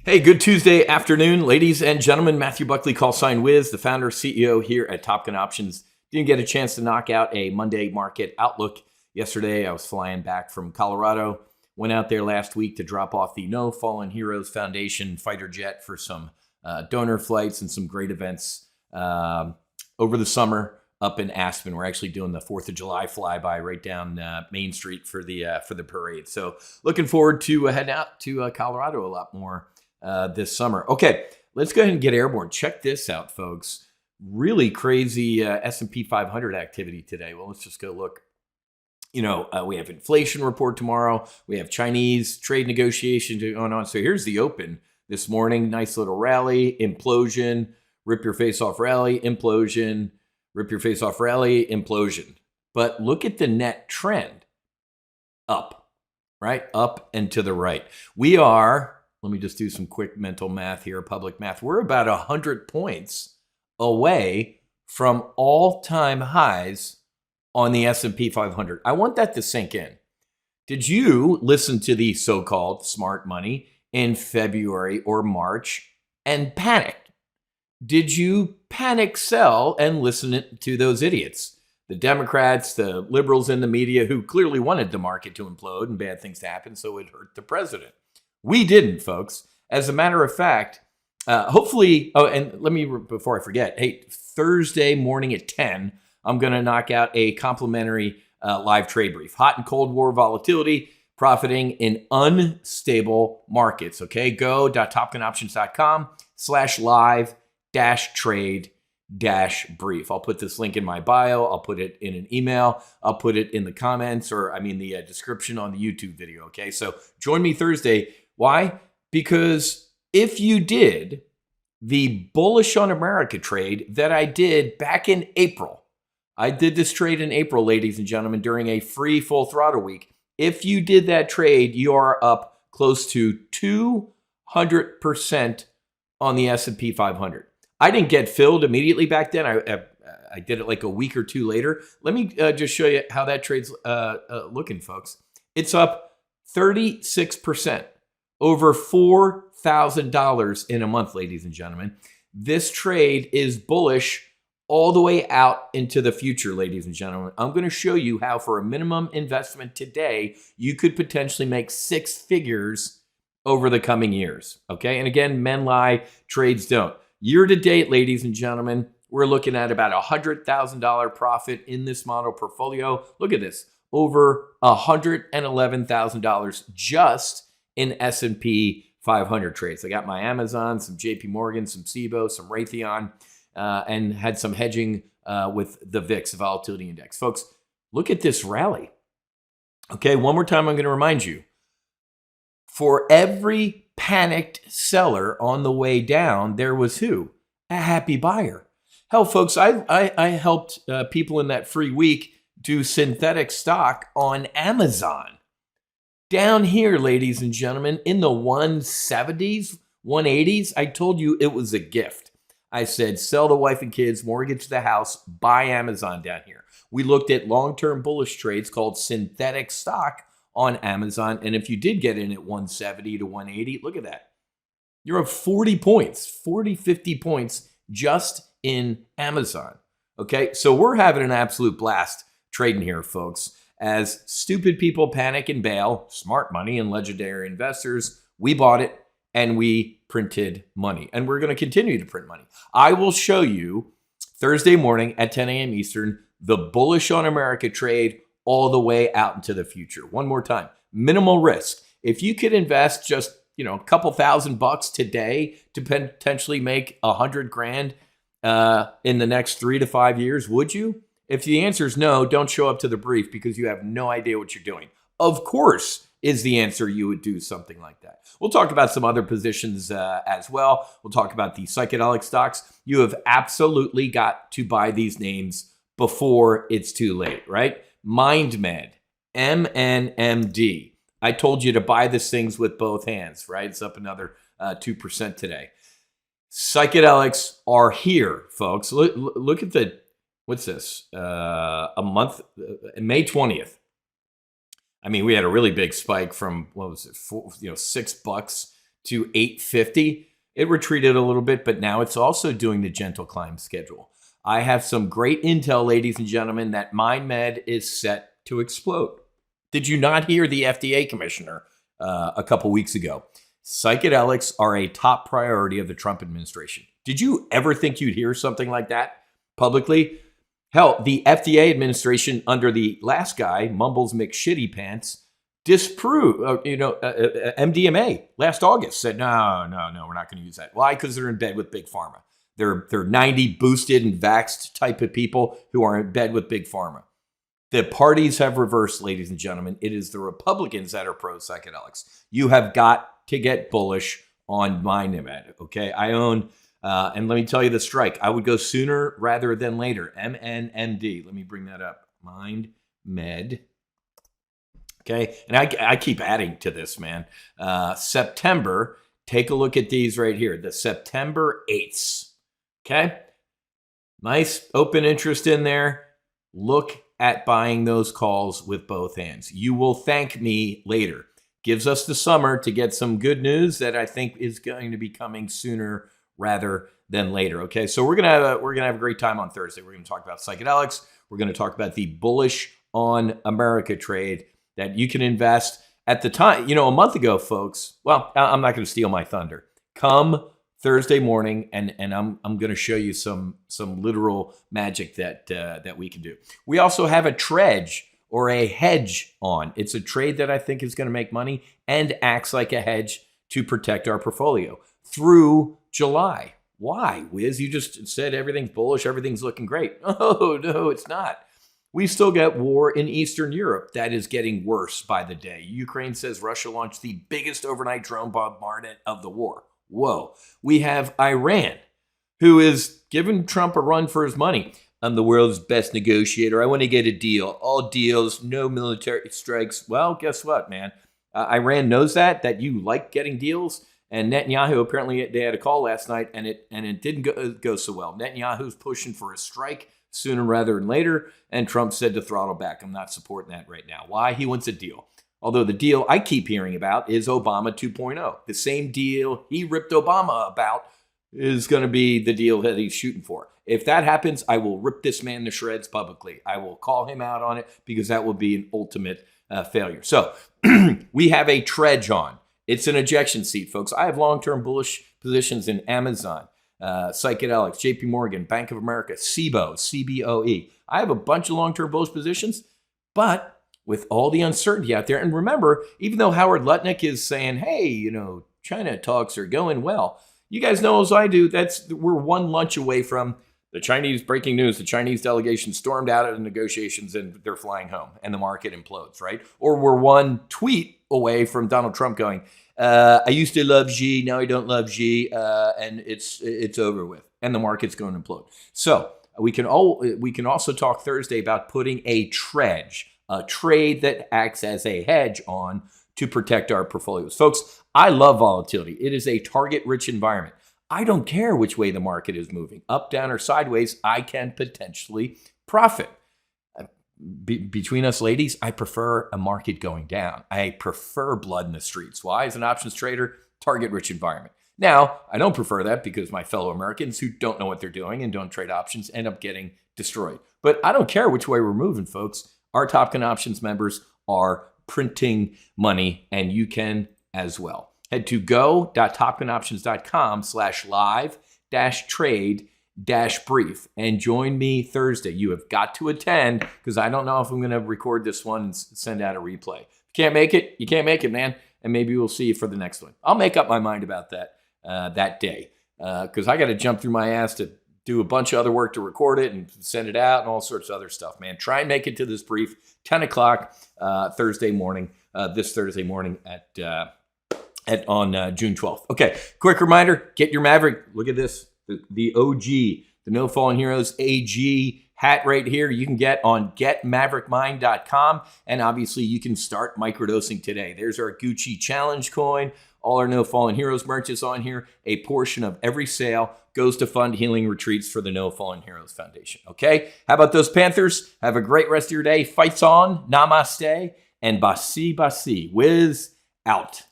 Hey, good Tuesday afternoon, ladies and gentlemen. Matthew Buckley, call sign Wiz, the founder, CEO here at TOPGUN Options. Didn't get a chance to knock out a Monday market outlook yesterday. I was flying back from Colorado. Went out there last week to drop off the No Fallen Heroes Foundation fighter jet for some donor flights and some great events over the summer up in Aspen. We're actually doing the 4th of July flyby right down Main Street for the parade. So looking forward to heading out to Colorado a lot more this summer. Okay, let's go ahead and get airborne. Check this out, folks. Really crazy S&P 500 activity today. Well, let's just go look. We have inflation report tomorrow. We have Chinese trade negotiations going on. So here's the open this morning. Nice little rally, implosion, rip your face off rally, implosion, rip your face off rally, implosion. But look at the net trend. Up, right? Up and to the right. We are... Let me just do some quick mental math here, public math. We're about 100 points away from all-time highs on the S&P 500. I want that to sink in. Did you listen to the so-called smart money in February or March and panic? Did you panic sell and listen to those idiots? The Democrats, the liberals in the media who clearly wanted the market to implode and bad things to happen, so it hurt the president. We didn't, folks. As a matter of fact, hopefully, and let me, before I forget, hey, Thursday morning at 10, I'm going to knock out a complimentary live trade brief. Hot and cold war volatility, profiting in unstable markets, okay? go.topgunoptions.com/live-trade-brief. I'll put this link in my bio. I'll put it in an email. I'll put it in the comments the description on the YouTube video, okay? So join me Thursday. Why? Because if you did the bullish on America trade that I did back in April, I did this trade in April, ladies and gentlemen, during a free full throttle week. If you did that trade, you are up close to 200% on the S&P 500. I didn't get filled immediately back then. I did it like a week or two later. Let me just show you how that trade's looking, folks. It's up 36%. Over $4,000 in a month, ladies and gentlemen. This trade is bullish all the way out into the future, ladies and gentlemen. I'm going to show you how for a minimum investment today, you could potentially make 6 figures over the coming years, okay? And again, men lie, trades don't. Year to date, ladies and gentlemen, we're looking at about $100,000 profit in this model portfolio. Look at this, over $111,000 just in S&P 500 trades. I got my Amazon, some JP Morgan, some SIBO, some Raytheon, and had some hedging with the VIX, the volatility index. Folks, look at this rally. Okay, one more time, I'm going to remind you. For every panicked seller on the way down, there was who? A happy buyer. Hell, folks, I helped people in that free week do synthetic stock on Amazon. Down here, ladies and gentlemen, in the 170s, 180s, I told you it was a gift. I said, sell the wife and kids, mortgage the house, buy Amazon down here. We looked at long-term bullish trades called synthetic stock on Amazon. And if you did get in at 170 to 180, look at that. You're up 40 points, 40, 50 points just in Amazon. Okay, so we're having an absolute blast trading here, folks. As stupid people panic and bail, smart money and legendary investors, we bought it and we printed money. And we're going to continue to print money. I will show you Thursday morning at 10 a.m. Eastern, the bullish on America trade all the way out into the future. One more time, minimal risk. If you could invest just, a couple $1,000 today to potentially make $100,000 in the next 3 to 5 years, would you? If the answer is no, don't show up to the brief because you have no idea what you're doing. Of course is the answer you would do something like that. We'll talk about some other positions as well. We'll talk about the psychedelic stocks. You have absolutely got to buy these names before it's too late, right? MindMed, MNMD. I told you to buy these things with both hands, right? It's up another 2% today. Psychedelics are here, folks. Look at the... What's this? A month, May 20th. I mean, we had a really big spike from, what was it, $6 to 850. It retreated a little bit, but now it's also doing the gentle climb schedule. I have some great intel, ladies and gentlemen, that MindMed is set to explode. Did you not hear the FDA commissioner a couple weeks ago? Psychedelics are a top priority of the Trump administration. Did you ever think you'd hear something like that publicly? Hell, the FDA administration under the last guy, Mumbles McShitty Pants, disproved, MDMA last August said, no, we're not going to use that. Why? Because they're in bed with Big Pharma. They're 90 boosted and vaxxed type of people who are in bed with Big Pharma. The parties have reversed, ladies and gentlemen. It is the Republicans that are pro psychedelics. You have got to get bullish on MindMed, okay? I own, and let me tell you the strike. I would go sooner rather than later. MNMD. Let me bring that up. MindMed. Okay, and I keep adding to this, man. September, take a look at these right here. The September 8ths, okay? Nice open interest in there. Look at buying those calls with both hands. You will thank me later. Gives us the summer to get some good news that I think is going to be coming sooner rather than later. Okay, so we're gonna have a great time on Thursday. We're gonna talk about psychedelics. We're gonna talk about the bullish on America trade that you can invest at the time. A month ago, folks. Well, I'm not going to steal my thunder. Come Thursday morning, and I'm going to show you some literal magic that we can do. We also have a tredge or a hedge on. It's a trade that I think is going to make money and acts like a hedge to protect our portfolio through July. Why, Wiz? You just said everything's bullish, everything's looking great. Oh, no, it's not. We still got war in Eastern Europe that is getting worse by the day. Ukraine says Russia launched the biggest overnight drone bombardment of the war. Whoa. We have Iran, who is giving Trump a run for his money. I'm the world's best negotiator. I want to get a deal. All deals, no military strikes. Well, guess what, man? Iran knows that you like getting deals. And Netanyahu, apparently they had a call last night, and it didn't go so well. Netanyahu's pushing for a strike sooner rather than later, and Trump said to throttle back. I'm not supporting that right now. Why? He wants a deal. Although the deal I keep hearing about is Obama 2.0. The same deal he ripped Obama about is going to be the deal that he's shooting for. If that happens, I will rip this man to shreds publicly. I will call him out on it because that will be an ultimate failure. So we have a tredge on. It's an ejection seat, folks. I have long-term bullish positions in Amazon, psychedelics, JP Morgan, Bank of America, CBOE, CBOE. I have a bunch of long-term bullish positions, but with all the uncertainty out there, and remember, even though Howard Lutnick is saying, hey, China talks are going well, you guys know as I do, we're one lunch away from the Chinese breaking news. The Chinese delegation stormed out of the negotiations and they're flying home and the market implodes, right? Or we're one tweet away from Donald Trump going, I used to love Xi, now I don't love Xi, and it's over with, and the market's going to implode. So we can also talk Thursday about putting a tredge, a trade that acts as a hedge on to protect our portfolios. Folks, I love volatility. It is a target-rich environment. I don't care which way the market is moving, up, down, or sideways. I can potentially profit. Between us ladies, I prefer a market going down. I prefer blood in the streets. Why? As an options trader, target-rich environment. Now, I don't prefer that because my fellow Americans who don't know what they're doing and don't trade options end up getting destroyed. But I don't care which way we're moving, folks. Our TOPGUN options members are printing money, and you can as well. Head to go.topgunoptions.com/live-trade-brief and join me Thursday. You have got to attend because I don't know if I'm going to record this one and send out a replay. If you can't make it, you can't make it, man. And maybe we'll see you for the next one. I'll make up my mind about that that day because I got to jump through my ass to do a bunch of other work to record it and send it out and all sorts of other stuff, man. Try and make it to this brief, 10 o'clock Thursday morning, this Thursday morning on June 12th. Okay, quick reminder, get your Maverick. Look at this, the OG, the No Fallen Heroes AG hat right here. You can get on getmaverickmind.com, and obviously you can start microdosing today. There's our Gucci Challenge coin. All our No Fallen Heroes merch is on here. A portion of every sale goes to fund healing retreats for the No Fallen Heroes Foundation. Okay, how about those Panthers? Have a great rest of your day. Fights on, namaste, and basi basi. Wiz out.